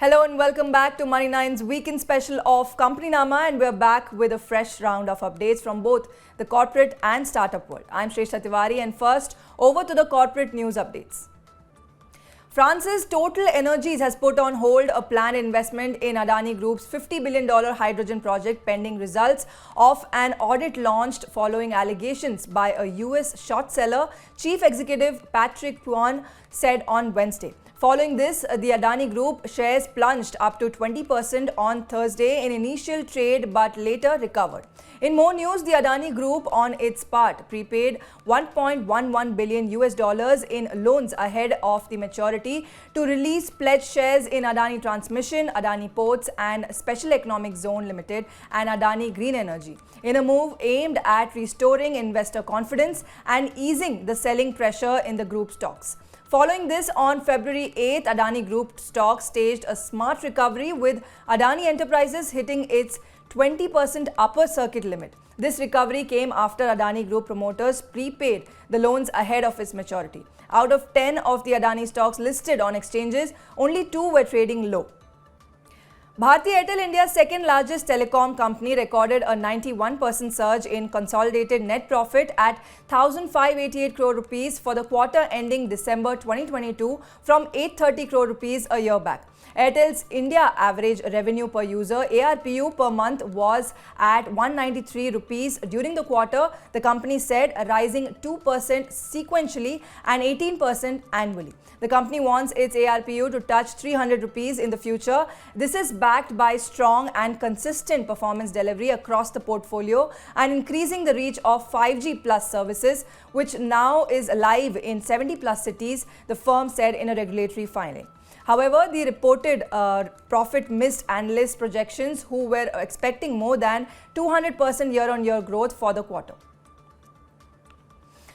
Hello and welcome back to Money9's weekend special of Companynama, and we're back with a fresh round of updates from both the corporate and startup world. I'm Shrestha Tiwari, and first over to the corporate news updates. France's Total Energies has put on hold a planned investment in Adani Group's $50 billion hydrogen project pending results of an audit launched following allegations by a US short seller, Chief Executive Patrick Pouyanné said on Wednesday. Following this, the Adani Group shares plunged up to 20% on Thursday in initial trade but later recovered. In more news, the Adani Group on its part prepaid $1.11 billion in loans ahead of the maturity to release pledged shares in Adani Transmission, Adani Ports and Special Economic Zone Limited and Adani Green Energy, in a move aimed at restoring investor confidence and easing the selling pressure in the group stocks. Following this, on February 8th, Adani Group stock staged a smart recovery with Adani Enterprises hitting its 20% upper circuit limit. This recovery came after Adani Group promoters prepaid the loans ahead of its maturity. Out of 10 of the Adani stocks listed on exchanges, only 2 were trading low. Bharti Airtel, India's second largest telecom company, recorded a 91% surge in consolidated net profit at 1,588 crore rupees for the quarter ending December 2022 from 830 crore rupees a year back. Airtel's India average revenue per user ARPU per month was at 193 rupees during the quarter, the company said, rising 2% sequentially and 18% annually. The company wants its ARPU to touch 300 rupees in the future. This is backed by strong and consistent performance delivery across the portfolio and increasing the reach of 5G plus services, which now is live in 70 plus cities, the firm said in a regulatory filing. However, the reported profit missed analyst projections, who were expecting more than 200% year-on-year growth for the quarter.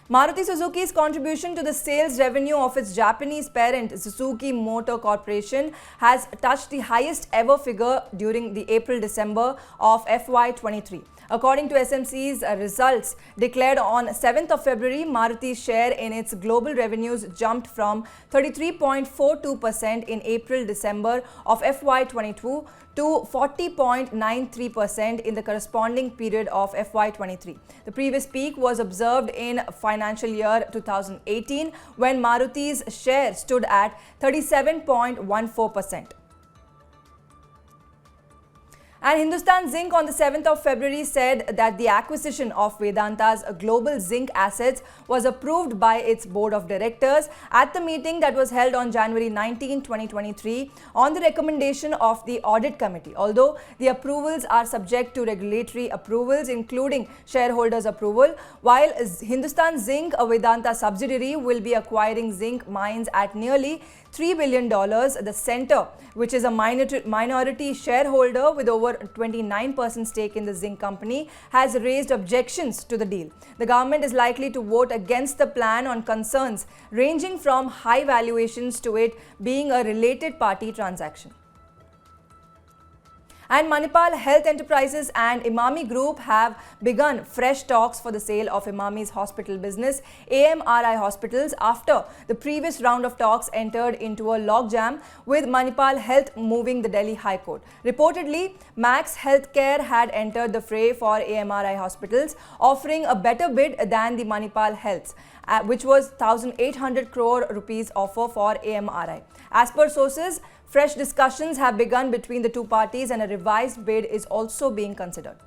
Maruti Suzuki's contribution to the sales revenue of its Japanese parent, Suzuki Motor Corporation, has touched the highest ever figure during the April-December of FY23. According to SMC's results declared on 7th of February, Maruti's share in its global revenues jumped from 33.42% in April-December of FY22 to 40.93% in the corresponding period of FY23. The previous peak was observed in financial year 2018 when Maruti's share stood at 37.14%. And Hindustan Zinc on the 7th of February said that the acquisition of Vedanta's global zinc assets was approved by its board of directors at the meeting that was held on January 19, 2023 on the recommendation of the audit committee. Although the approvals are subject to regulatory approvals including shareholders approval, while Hindustan Zinc, a Vedanta subsidiary, will be acquiring zinc mines at nearly $3 billion, the center, which is a minority shareholder with over 29% stake in the zinc company, has raised objections to the deal. The government is likely to vote against the plan on concerns ranging from high valuations to it being a related party transaction. And Manipal Health Enterprises and Emami Group have begun fresh talks for the sale of Emami's hospital business, AMRI Hospitals, after the previous round of talks entered into a logjam with Manipal Health moving the Delhi High Court. Reportedly, Max Healthcare had entered the fray for AMRI Hospitals, offering a better bid than the Manipal Health's, which was 1,800 crore rupees offer for AMRI. As per sources, fresh discussions have begun between the two parties and a revised bid is also being considered.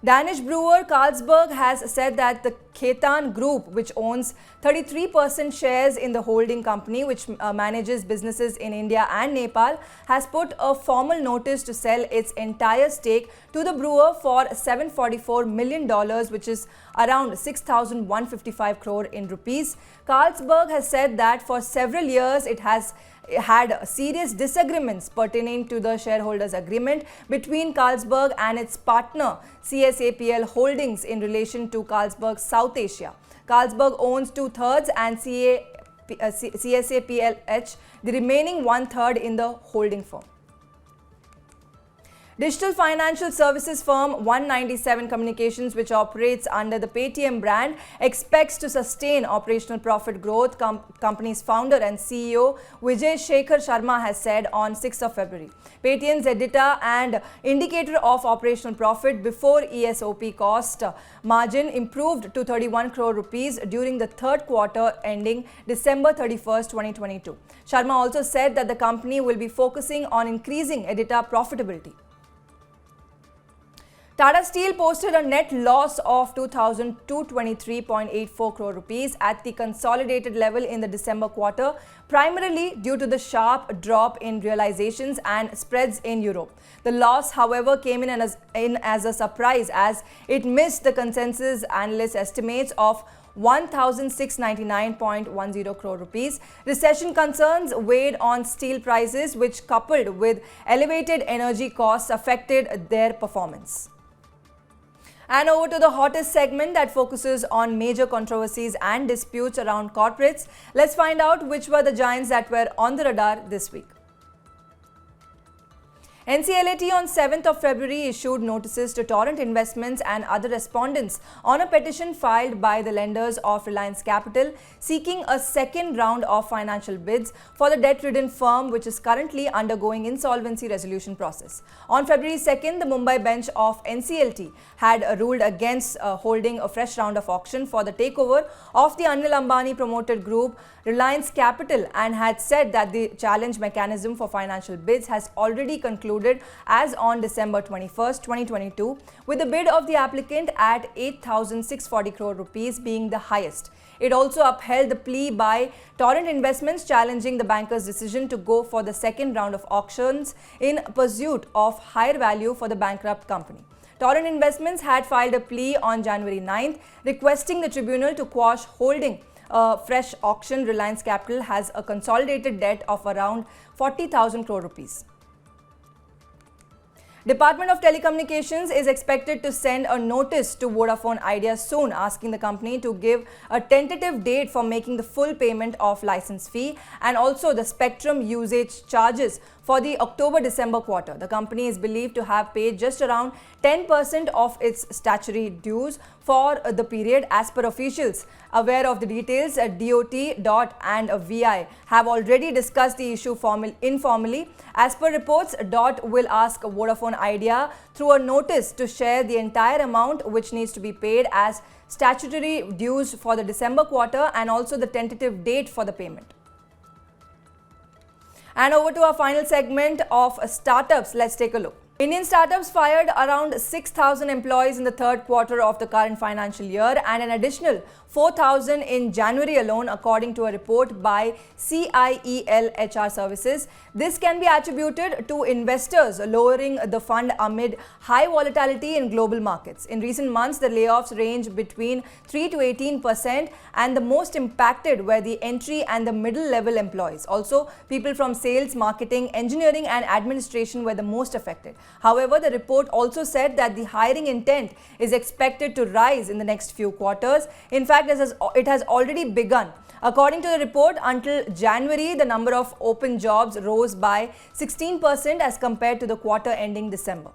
Danish brewer Carlsberg has said that the Khaitan Group, which owns 33% shares in the holding company which manages businesses in India and Nepal, has put a formal notice to sell its entire stake to the brewer for $744 million, which is around 6,155 crore in rupees. Carlsberg has said that for several years it has had serious disagreements pertaining to the shareholders' agreement between Carlsberg and its partner CSAPL Holdings in relation to Carlsberg South Asia. Carlsberg owns 2/3 and CSAPLH the remaining 1/3 in the holding firm. Digital financial services firm 197 Communications, which operates under the Paytm brand, expects to sustain operational profit growth, company's founder and CEO Vijay Shekhar Sharma has said on 6th of February. Paytm's EBITDA and indicator of operational profit before ESOP cost margin improved to 31 crore rupees during the third quarter ending December 31st, 2022. Sharma also said that the company will be focusing on increasing EBITDA profitability. Tata Steel posted a net loss of 2,223.84 crore rupees at the consolidated level in the December quarter, primarily due to the sharp drop in realizations and spreads in Europe. The loss, however, came in as a surprise as it missed the consensus analyst estimates of 1,699.10 crore rupees. Recession concerns weighed on steel prices, which coupled with elevated energy costs affected their performance. And over to the hottest segment that focuses on major controversies and disputes around corporates. Let's find out which were the giants that were on the radar this week. NCLAT on 7th of February issued notices to Torrent Investments and other respondents on a petition filed by the lenders of Reliance Capital seeking a second round of financial bids for the debt-ridden firm, which is currently undergoing insolvency resolution process. On February 2nd, the Mumbai bench of NCLT had ruled against holding a fresh round of auction for the takeover of the Anil Ambani promoted group Reliance Capital and had said that the challenge mechanism for financial bids has already concluded as on December 21st, 2022, with the bid of the applicant at 8,640 crore rupees being the highest. It also upheld the plea by Torrent Investments challenging the banker's decision to go for the second round of auctions in pursuit of higher value for the bankrupt company. Torrent Investments had filed a plea on January 9th requesting the tribunal to quash holding a fresh auction. Reliance Capital has a consolidated debt of around 40,000 crore rupees. Department of Telecommunications is expected to send a notice to Vodafone Idea soon, asking the company to give a tentative date for making the full payment of license fee and also the spectrum usage charges for the October-December quarter. The company is believed to have paid just around 10% of its statutory dues for the period. As per officials aware of the details, DOT, DOT and VI have already discussed the issue informally. As per reports, DOT will ask Vodafone Idea through a notice to share the entire amount which needs to be paid as statutory dues for the December quarter and also the tentative date for the payment. And over to our final segment of startups. Let's take a look. Indian startups fired around 6,000 employees in the third quarter of the current financial year and an additional 4,000 in January alone, according to a report by CIEL HR Services. This can be attributed to investors lowering the fund amid high volatility in global markets. In recent months, the layoffs range between 3 to 18%, and the most impacted were the entry and the middle level employees. Also, people from sales, marketing, engineering and administration were the most affected. However, the report also said that the hiring intent is expected to rise in the next few quarters. In fact, it has already begun. According to the report, until January, the number of open jobs rose by 16% as compared to the quarter ending December.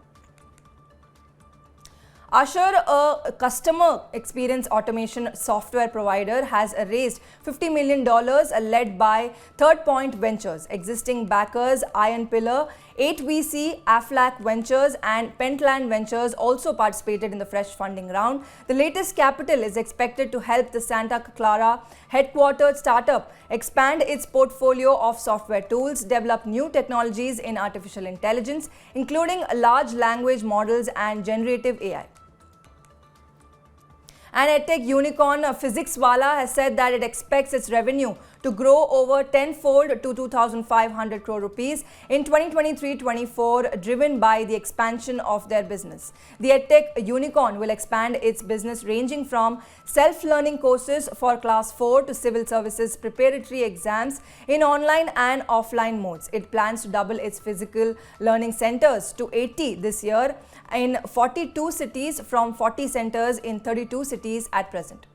Usher, a customer experience automation software provider, has raised $50 million led by Third Point Ventures. Existing backers Iron Pillar, 8VC, Aflac Ventures and Pentland Ventures also participated in the fresh funding round. The latest capital is expected to help the Santa Clara headquartered startup expand its portfolio of software tools, develop new technologies in artificial intelligence, including large language models and generative AI. And EdTech unicorn PhysicsWallah has said that it expects its revenue to grow over tenfold to 2,500 crore rupees in 2023-24, driven by the expansion of their business. The EdTech unicorn will expand its business ranging from self-learning courses for Class 4 to civil services preparatory exams in online and offline modes. It plans to double its physical learning centers to 80 this year in 42 cities from 40 centers in 32 cities at present.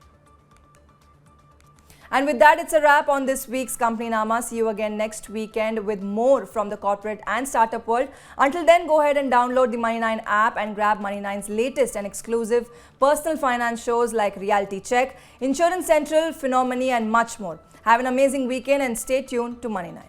And with that, it's a wrap on this week's Companynama. See you again next weekend with more from the corporate and startup world. Until then, go ahead and download the Money9 app and grab Money9's latest and exclusive personal finance shows like Reality Check, Insurance Central, Phenomeny, and much more. Have an amazing weekend and stay tuned to Money9.